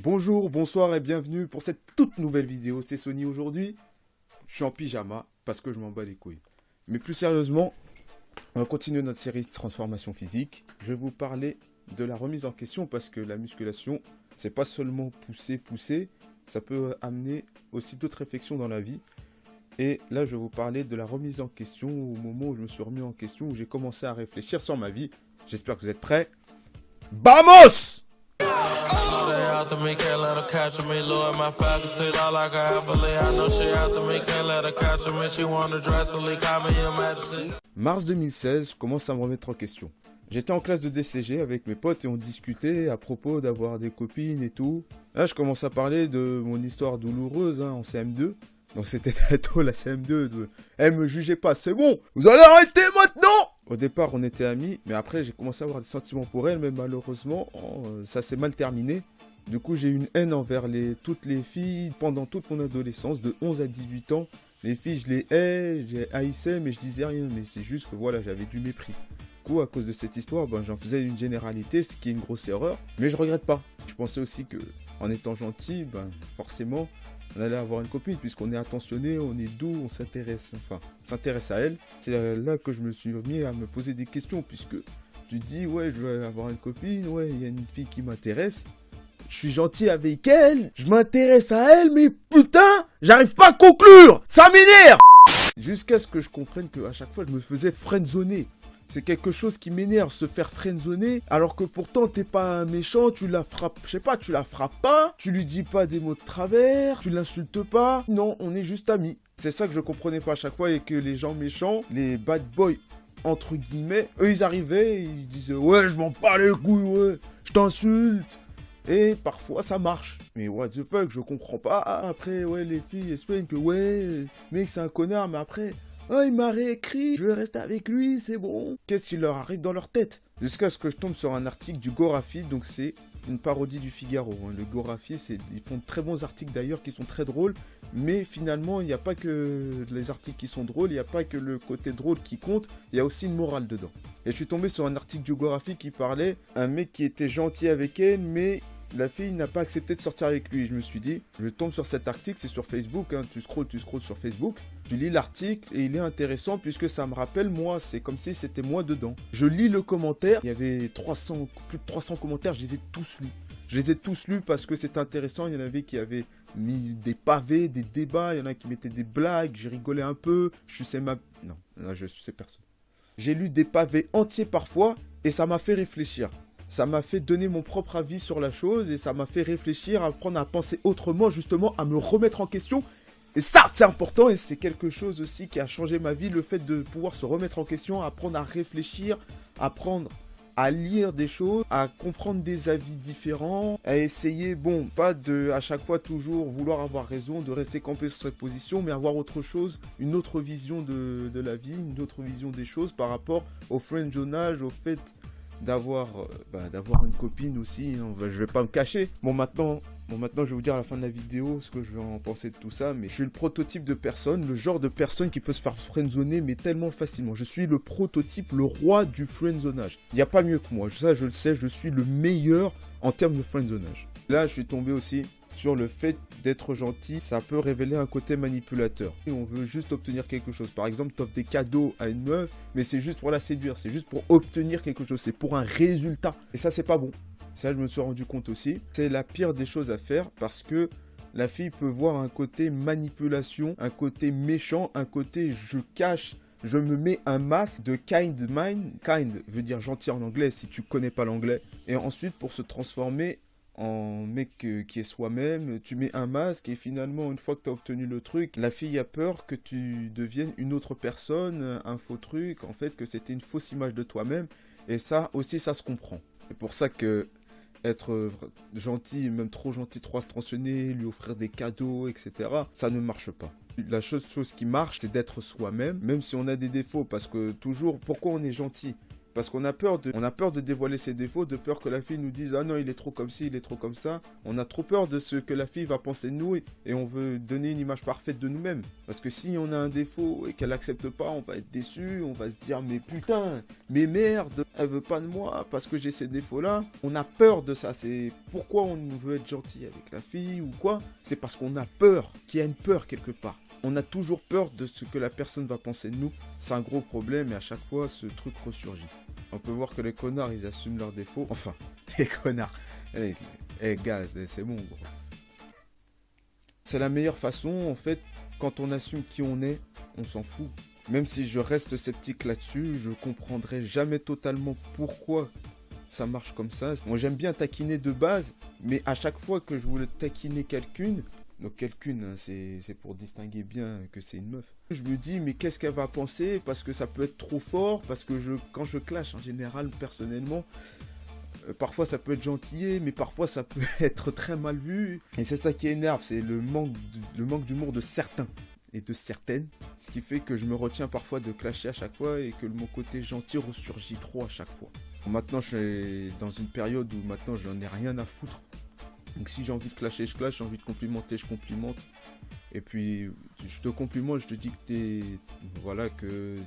Bonjour, bonsoir et bienvenue pour cette toute nouvelle vidéo. C'est Sony aujourd'hui. Je suis en pyjama parce que je m'en bats les couilles. Mais plus sérieusement, on va continuer notre série de transformation physique. Je vais vous parler de la remise en question parce que la musculation, c'est pas seulement pousser, ça peut amener aussi d'autres réflexions dans la vie. Et là, je vais vous parler de la remise en question au moment où je me suis remis en question, où j'ai commencé à réfléchir sur ma vie. J'espère que vous êtes prêts. Vamos! Mars 2016, je commence à me remettre en question. J'étais en classe de DCG avec mes potes et on discutait à propos d'avoir des copines et tout. Là, je commence à parler de mon histoire douloureuse en CM2. Donc c'était très tôt la CM2. Elle me jugeait pas, c'est bon, vous allez arrêter maintenant! Au départ, on était amis, mais après, j'ai commencé à avoir des sentiments pour elle, mais malheureusement, ça s'est mal terminé. Du coup, j'ai eu une haine envers toutes les filles pendant toute mon adolescence, de 11 à 18 ans. Les filles, je les hais, j'ai haïssais, mais je disais rien. Mais c'est juste que voilà, j'avais du mépris. Du coup, à cause de cette histoire, j'en faisais une généralité, ce qui est une grosse erreur. Mais je regrette pas. Je pensais aussi que, en étant gentil, forcément, on allait avoir une copine, puisqu'on est attentionné, on est doux, on s'intéresse à elle. C'est là que je me suis mis à me poser des questions, puisque tu dis, ouais, je veux avoir une copine, ouais, il y a une fille qui m'intéresse. Je suis gentil avec elle, je m'intéresse à elle, mais putain, j'arrive pas à conclure, ça m'énerve. Jusqu'à ce que je comprenne qu'à chaque fois, je me faisais friendzoner. C'est quelque chose qui m'énerve, se faire friendzoner, alors que pourtant, t'es pas un méchant, tu la frappes, je sais pas, tu la frappes pas, tu lui dis pas des mots de travers, tu l'insultes pas. Non, on est juste amis. C'est ça que je comprenais pas à chaque fois, et que les gens méchants, les bad boys, entre guillemets, eux, ils arrivaient, ils disaient, ouais, je m'en bats les couilles, ouais, je t'insulte. Et parfois ça marche. Mais what the fuck, je comprends pas. Après, ouais, les filles expliquent que ouais, mec c'est un connard, mais après, oh, il m'a réécrit, je vais rester avec lui, c'est bon. Qu'est-ce qui leur arrive dans leur tête? Jusqu'à ce que je tombe sur un article du Gorafi, donc c'est une parodie du Figaro. Le Gorafi, ils font de très bons articles d'ailleurs qui sont très drôles, mais finalement, il n'y a pas que les articles qui sont drôles, il n'y a pas que le côté drôle qui compte, il y a aussi une morale dedans. Et je suis tombé sur un article du Gorafi qui parlait un mec qui était gentil avec elle, mais la fille n'a pas accepté de sortir avec lui. Je me suis dit, je tombe sur cet article, c'est sur Facebook, tu scrolles sur Facebook, tu lis l'article et il est intéressant puisque ça me rappelle moi, c'est comme si c'était moi dedans. Je lis le commentaire, il y avait plus de 300 commentaires, je les ai tous lus. Je les ai tous lus parce que c'était intéressant, il y en avait qui avaient mis des pavés, des débats, il y en a qui mettaient des blagues, j'ai rigolé un peu, je suçais Non, je suçais personne. J'ai lu des pavés entiers parfois et ça m'a fait réfléchir. Ça m'a fait donner mon propre avis sur la chose et ça m'a fait réfléchir, apprendre à penser autrement, justement, à me remettre en question. Et ça, c'est important et c'est quelque chose aussi qui a changé ma vie, le fait de pouvoir se remettre en question, apprendre à réfléchir, apprendre à lire des choses, à comprendre des avis différents, à essayer, pas de à chaque fois toujours vouloir avoir raison, de rester campé sur cette position, mais avoir autre chose, une autre vision de la vie, une autre vision des choses par rapport au friendzonage, au fait d'avoir une copine aussi, je vais pas me cacher. Maintenant, je vais vous dire à la fin de la vidéo ce que je vais en penser de tout ça, mais je suis le prototype de personne, le genre de personne qui peut se faire friendzoner, mais tellement facilement. Je suis le prototype, le roi du friendzonage. Il n'y a pas mieux que moi, ça je le sais, je suis le meilleur en termes de friendzonage. Là, je suis tombé aussi sur le fait d'être gentil, ça peut révéler un côté manipulateur. Et on veut juste obtenir quelque chose. Par exemple, t'offres des cadeaux à une meuf, mais c'est juste pour la séduire, c'est juste pour obtenir quelque chose, c'est pour un résultat. Et ça, c'est pas bon. Ça, je me suis rendu compte aussi. C'est la pire des choses à faire parce que la fille peut voir un côté manipulation, un côté méchant, un côté je cache. Je me mets un masque de kind mind. Kind veut dire gentil en anglais si tu connais pas l'anglais. Et ensuite, pour se transformer en mec qui est soi-même, tu mets un masque et finalement une fois que tu as obtenu le truc, la fille a peur que tu deviennes une autre personne, un faux truc, en fait que c'était une fausse image de toi-même et ça aussi ça se comprend. C'est pour ça que être gentil, même trop gentil, trop attentionné, lui offrir des cadeaux, etc. ça ne marche pas. La chose qui marche, c'est d'être soi-même, même si on a des défauts, parce que toujours, pourquoi on est gentil ? Parce qu'on a peur de dévoiler ses défauts, de peur que la fille nous dise « Ah non, il est trop comme ci, il est trop comme ça ». On a trop peur de ce que la fille va penser de nous et on veut donner une image parfaite de nous-mêmes. Parce que si on a un défaut et qu'elle n'accepte pas, on va être déçu, on va se dire « Mais putain, mais merde, elle veut pas de moi parce que j'ai ces défauts-là ». On a peur de ça. C'est pourquoi on veut être gentil avec la fille ou quoi. C'est parce qu'on a peur, qu'il y a une peur quelque part. On a toujours peur de ce que la personne va penser de nous. C'est un gros problème et à chaque fois, ce truc ressurgit. On peut voir que les connards, ils assument leurs défauts. Enfin, les connards. Gars, c'est bon, gros. C'est la meilleure façon, en fait, quand on assume qui on est, on s'en fout. Même si je reste sceptique là-dessus, je comprendrai jamais totalement pourquoi ça marche comme ça. Moi, j'aime bien taquiner de base, mais à chaque fois que je voulais taquiner quelqu'une, donc quelqu'une, hein, c'est pour distinguer bien que c'est une meuf. Je me dis, mais qu'est-ce qu'elle va penser? Parce que ça peut être trop fort, parce que quand je clash, en général, personnellement, parfois ça peut être gentillet, mais parfois ça peut être très mal vu. Et c'est ça qui énerve, c'est le manque d'humour de certains et de certaines. Ce qui fait que je me retiens parfois de clasher à chaque fois et que mon côté gentil ressurgit trop à chaque fois. Maintenant, je suis dans une période où maintenant j'en ai rien à foutre. Donc si j'ai envie de clasher, je clash, j'ai envie de complimenter, je complimente. Et puis je te complimente, je te dis que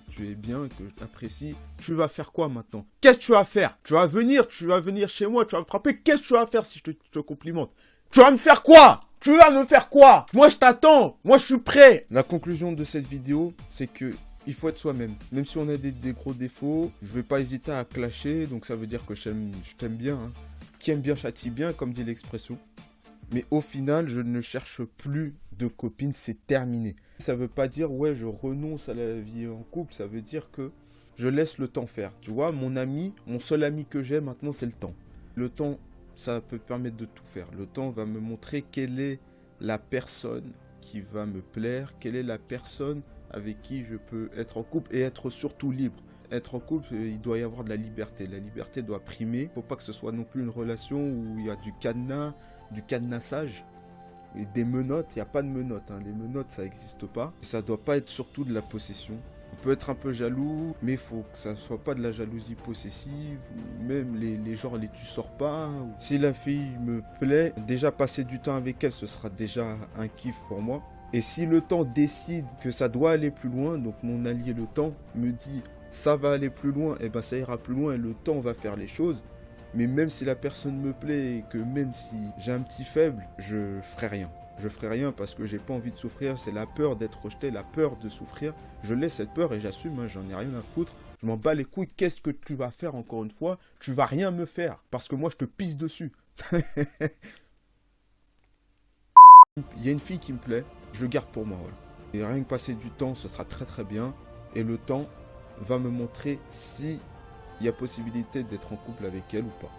tu es bien, que je t'apprécie. Tu vas faire quoi maintenant? Qu'est-ce que tu vas faire? Tu vas venir chez moi, tu vas me frapper. Qu'est-ce que tu vas faire si je te complimente? Tu vas me faire quoi? Tu vas me faire quoi? Moi je t'attends, moi je suis prêt. La conclusion de cette vidéo, c'est que il faut être soi-même. Même si on a des gros défauts, je vais pas hésiter à clasher, donc ça veut dire que je t'aime bien. Hein. Qui aime bien châtie bien, comme dit l'expression. Mais au final, je ne cherche plus de copine, c'est terminé. Ça veut pas dire, ouais, je renonce à la vie en couple, ça veut dire que je laisse le temps faire. Tu vois, mon seul ami que j'ai maintenant, c'est le temps. Le temps, ça peut permettre de tout faire. Le temps va me montrer quelle est la personne qui va me plaire, quelle est la personne avec qui je peux être en couple et être surtout libre. Être en couple, il doit y avoir de la liberté. La liberté doit primer. Il ne faut pas que ce soit non plus une relation où il y a du cadenas, du cadenassage et des menottes. Il n'y a pas de menottes. Hein. Les menottes, ça n'existe pas. Ça ne doit pas être surtout de la possession. On peut être un peu jaloux, mais il faut que ça ne soit pas de la jalousie possessive. Ou même les genres, tu sors pas. Si la fille me plaît, déjà passer du temps avec elle, ce sera déjà un kiff pour moi. Et si le temps décide que ça doit aller plus loin, donc mon allié le temps me dit ça va aller plus loin, et ben ça ira plus loin et le temps va faire les choses. Mais même si la personne me plaît et que même si j'ai un petit faible, je ferai rien. Je ferai rien parce que j'ai pas envie de souffrir, c'est la peur d'être rejeté, la peur de souffrir. Je laisse cette peur et j'assume, hein, j'en ai rien à foutre. Je m'en bats les couilles, qu'est-ce que tu vas faire encore une fois? Tu vas rien me faire parce que moi je te pisse dessus. Il y a une fille qui me plaît, je le garde pour moi. Voilà. Et rien que passer du temps, ce sera très très bien. Et le temps va me montrer si il y a possibilité d'être en couple avec elle ou pas.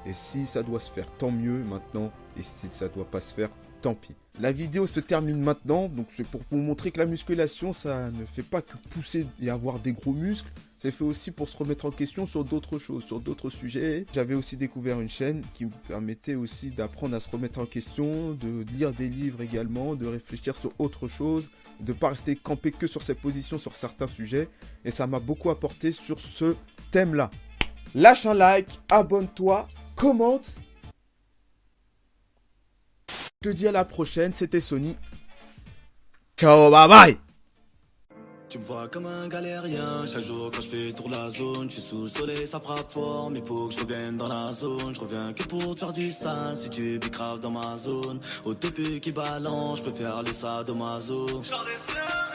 Et si ça doit se faire, tant mieux maintenant. Et si ça doit pas se faire, tant pis. La vidéo se termine maintenant. Donc c'est pour vous montrer que la musculation, ça ne fait pas que pousser et avoir des gros muscles. C'est fait aussi pour se remettre en question sur d'autres choses, sur d'autres sujets. J'avais aussi découvert une chaîne qui me permettait aussi d'apprendre à se remettre en question, de lire des livres également, de réfléchir sur autre chose, de ne pas rester campé que sur ses positions sur certains sujets. Et ça m'a beaucoup apporté sur ce thème-là. Lâche un like, abonne-toi, commente. Je te dis à la prochaine, c'était Sony. Ciao, bye bye. Tu me vois comme un galérien, chaque jour quand je fais tour la zone, je suis sous le soleil, ça frappe fort, mais faut que je revienne dans la zone, je reviens que pour te faire du sale, si tu bicraves dans ma zone, au TP qui balance, je préfère les sadomaso. J'en ai rien.